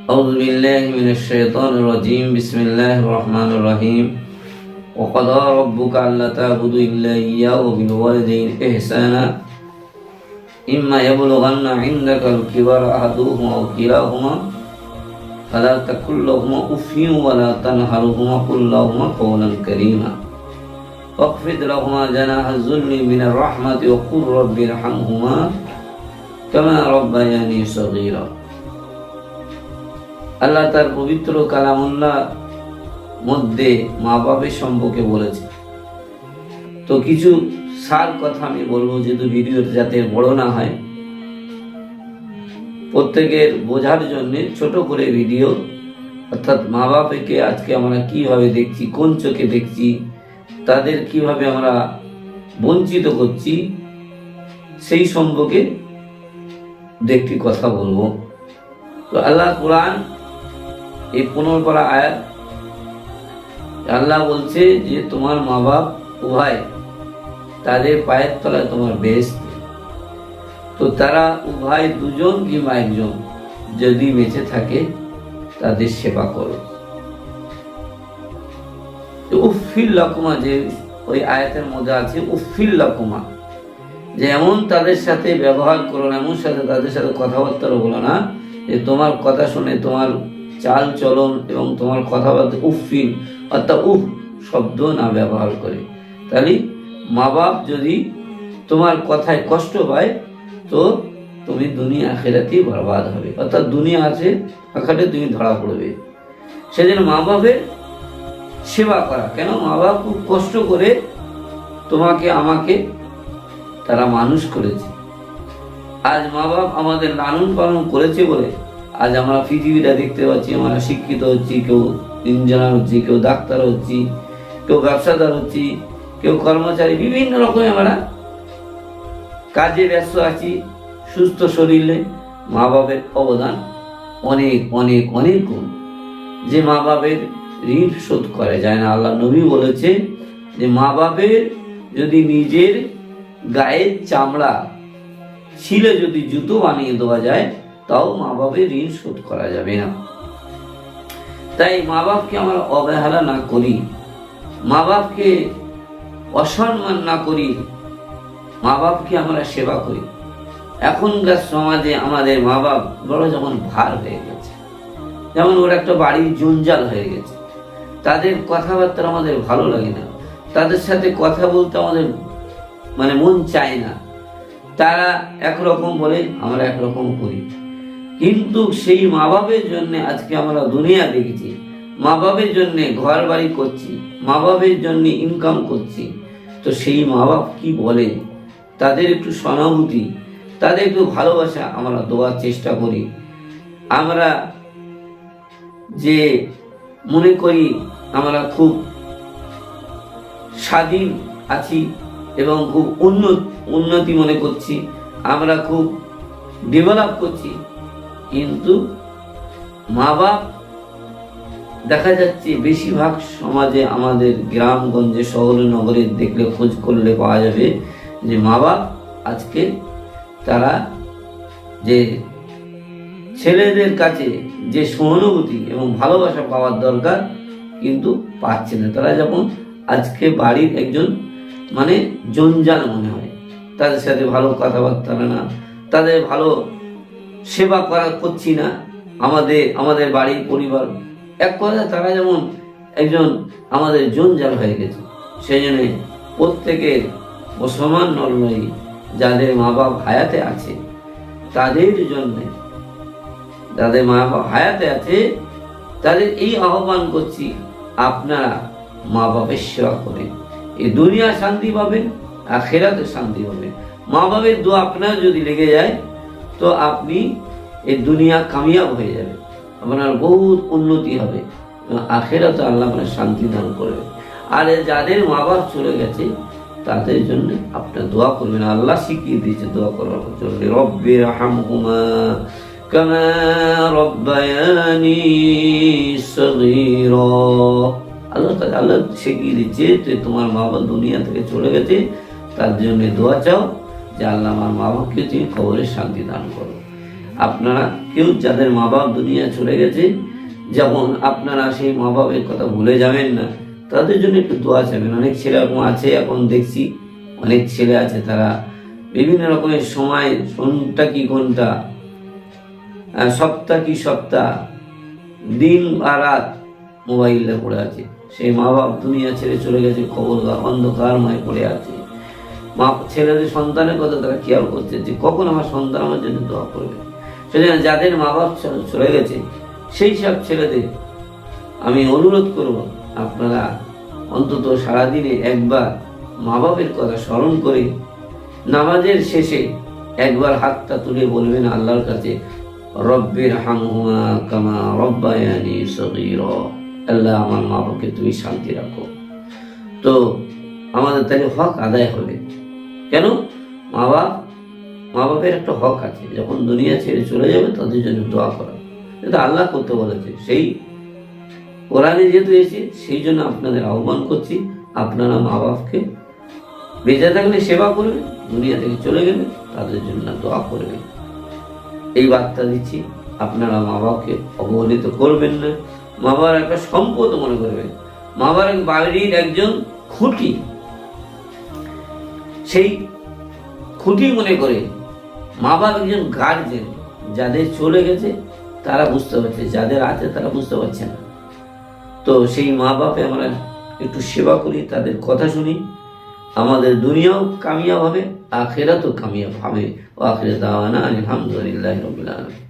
أعوذ بالله من الشيطان الرجيم بسم الله الرحمن الرحيم وقضى ربك ألا تعبدوا إلا إياه وبالوالدين إحسانا إما يبلغن عندك الكبر أحدهما أو كلاهما فلا تقل لهما أف ولا تنهرهما قل لهما قولا كريما واخفض لهما جناح الذل من الرحمة وقل رب ارحمهما كما ربياني صغيرا। আল্লাহ তার পবিত্র কালামুল্লাহ মধ্যে মা বাপের সম্পর্কে বলেছে। তো কিছু সার কথা আমি বলবো, যেহেতু ভিডিওটা যাতে বড় না হয়, প্রত্যেকের বোঝার জন্য ছোট করে ভিডিও, অর্থাৎ মা বাপকে আজকে আমরা কিভাবে দেখছি, কোন চোখে দেখছি, তাদের কিভাবে আমরা বঞ্চিত করছি, সেই সম্পর্কে একটি কথা বলবো। তো আল্লাহ কুরআন এই 15 পারা আয়াত, আল্লাহ বলছে যে তোমার মা বাপ উভয়, তাদের পায়ের তলায় তোমার বেহেশত। তো তারা উভয় দুজন কিংবা একজন যদি বেঁচে থাকে তাদের সেবা করো। উফিল লাকুমা, যে ওই আয়াতের মধ্যে আছে উফিল লাকুমা, যে এমন তাদের সাথে ব্যবহার করো না, এমন সাথে তাদের সাথে কথাবার্তাও বলো না যে তোমার কথা শুনে তোমার চাল চলন এবং তোমার কথাবার্তা উফিল অর্থাৎ উফ শব্দ না ব্যবহার করে। তাহলে মা বাপ যদি তোমার কথায় কষ্ট পায় তো তুমি দুনিয়া আখিরাতেই বরবাদ হবে, অর্থাৎ দুনিয়া আছে আখিরাতে তুমি ধরা পড়বে। সেজন্য মা বাপের সেবা করা, কেন মা বাপ খুব কষ্ট করে তোমাকে আমাকে তারা মানুষ করেছে। আজ মা বাপ আমাদের লালন পালন করেছে বলে আজ আমরা পৃথিবীটা দেখতে পাচ্ছি, আমরা শিক্ষিত হচ্ছি, কেউ ইঞ্জিনিয়ার হচ্ছি, কেউ ডাক্তার হচ্ছি, কেউ ব্যবসাদার হচ্ছি, কেউ কর্মচারী, বিভিন্ন রকমের আমরা কাজে ব্যস্ত আছি। সুস্থ শরীরে মা বাপের অবদান অনেক অনেক অনেক গুণ, যে মা বাপের ঋণ শোধ করা যায় না। আল্লাহ নবী বলেছে যে মা বাপের যদি নিজের গায়ের চামড়া ছিলে যদি জুতো বানিয়ে দেওয়া যায় তাও মা বাপের ঋণ শোধ করা যাবে না। তাই মা বাপকে আমরা অবহেলা না করি, মা বাপকে অসম্মান না করি, মা বাপকে আমরা সেবা করি। এখনকার সমাজে আমাদের মা বাপ বড় যেমন ভার হয়ে গেছে, যেমন ওর একটা বাড়ির জঞ্জাল হয়ে গেছে। তাদের কথাবার্তা আমাদের ভালো লাগে না, তাদের সাথে কথা বলতে আমাদের মন চায় না। তারা একরকম বলে, আমরা একরকম করি। কিন্তু সেই মা বাপের জন্য আজকে আমরা দুনিয়া দেখেছি, মা বাপের জন্য ঘর বাড়ি করছি, মা বাপের জন্য ইনকাম করছি। তো সেই মা বাপ কি বলে, তাদের একটু সহানুভূতি, তাদের একটু ভালোবাসা আমরা দেওয়ার চেষ্টা করি। আমরা যে মনে করি আমরা খুব স্বাধীন আছি এবং খুব উন্নতি মনে করছি, আমরা খুব ডেভেলপ করছি, কিন্তু মা বাপ দেখা যাচ্ছে বেশিরভাগ সমাজে, আমাদের গ্রামগঞ্জে শহরে নগরে দেখলে খোঁজ করলে পাওয়া যাবে যে মা বাপ আজকে তারা যে ছেলেদের কাছে যে সহানুভূতি এবং ভালোবাসা পাওয়ার দরকার কিন্তু পাচ্ছে না। তারা যখন আজকে বাড়ির একজন জঞ্জাল মনে হয়, তাদের সাথে ভালো কথাবার্তা না, তাদের ভালো সেবা করছি না, আমাদের বাড়ির পরিবার এক কথা তারা যেমন একজন আমাদের জঞ্জাল হয়ে গেছে। সেই জন্য প্রত্যেকের মুসলমান নরনারী যাদের মা বাপ হায়াতে আছে তাদের জন্য, যাদের মা বাপ হায়াতে আছে তাদের এই আহ্বান করছি, আপনারা মা বাপের সেবা করেন, এই দুনিয়া শান্তি পাবেন, আখিরাতে শান্তি পাবেন। মা বাপের দোয়া আপনার যদি লেগে যায় তো আপনি এই দুনিয়া কামিয়াব হয়ে যাবে, আপনার বহুত উন্নতি হবে, আখিরাতে আল্লাহ আপনার শান্তি দান করবে। আর যাদের মা বাপ চলে গেছে তাদের জন্য আপনার দোয়া করবেন। আল্লাহ শিখিয়ে দিয়েছে দোয়া করার জন্য, রব্বির হামহুমা কামা রব্বায়ানি সগীরা। আল্লাহ শিখিয়ে দিচ্ছে যে তোমার মা বাবা দুনিয়া থেকে চলে গেছে, তার জন্য দোয়া চাও যে আল্লাহ আমার মা বাবাকে তুমি কবরে শান্তি দান করো। আপনারা কেউ যাদের মা বাপ দুনিয়া চলে গেছে, যেমন আপনারা সেই মা বাপের কথা ভুলে যাবেন না, তাদের জন্য একটু দোয়া চাবেন। অনেক ছেলে এরকম আছে, এখন দেখছি অনেক ছেলে আছে, তারা বিভিন্ন রকমের সময়, ঘন্টা কি ঘন্টা, সপ্তাহ কি সপ্তাহ, দিন আর রাত মোবাইলে পড়ে আছে। সেই মা বাপ দুনিয়া ছেড়ে চলে গেছে, কবরগার অন্ধকারময় পড়ে আছে। ছেলেদের সন্তানের কথা তারা খেয়াল করছে যে কখন আমার সন্তান আমার জন্য দোয়া করবে। সেজন্য যাদের মা বাপ চলে গেছে সেই সব ছেলেদের আমি অনুরোধ করব, আপনারা অন্তত সারাদিনে একবার মা বাপের কথা স্মরণ করে নামাজের শেষে একবার হাতটা তুলে বলবেন আল্লাহর কাছে, রব্বির হামহুমা কামা রব্বায়ানি সগীরা। আল্লাহ, আমার মা বাপকে তুমি শান্তি রাখো। তো আমাদের তাহলে হক আদায় হবে। কেন? মা বাপের একটা হক আছে, যখন দুনিয়া ছেড়ে চলে যাবে তাদের জন্য দোয়া করা, এটা আল্লাহ করতে বলেছে। সেই কোরআনে যেহেতু এসেছে, সেই জন্য আপনাদের আহ্বান করছি, আপনারা মা বাপকে বেঁচে থাকলে সেবা করবে, দুনিয়া থেকে চলে গেলে তাদের জন্য দোয়া করবে। এই বার্তা দিচ্ছি, আপনারা মা বাপকে অবহেলিত করবেন না। মা বাবার একটা সম্পদ মনে করবেন, মা বাবার বাড়ির একজন খুঁটি, সেই খুঁটি মনে করে। মা বাবা একজন গার্জেন, যাদের চলে গেছে তারা বুঝতে পারছে, যাদের আছে তারা বুঝতে পারছে না। তো সেই মা বাপে আমরা একটু সেবা করি, তাদের কথা শুনি, আমাদের দুনিয়াও কামিয়াব হবে, আখিরাতও কামিয়াব হবে। ও আখিরাত দাওয়ানা আলহামদুলিল্লাহি রাব্বিল আলামিন।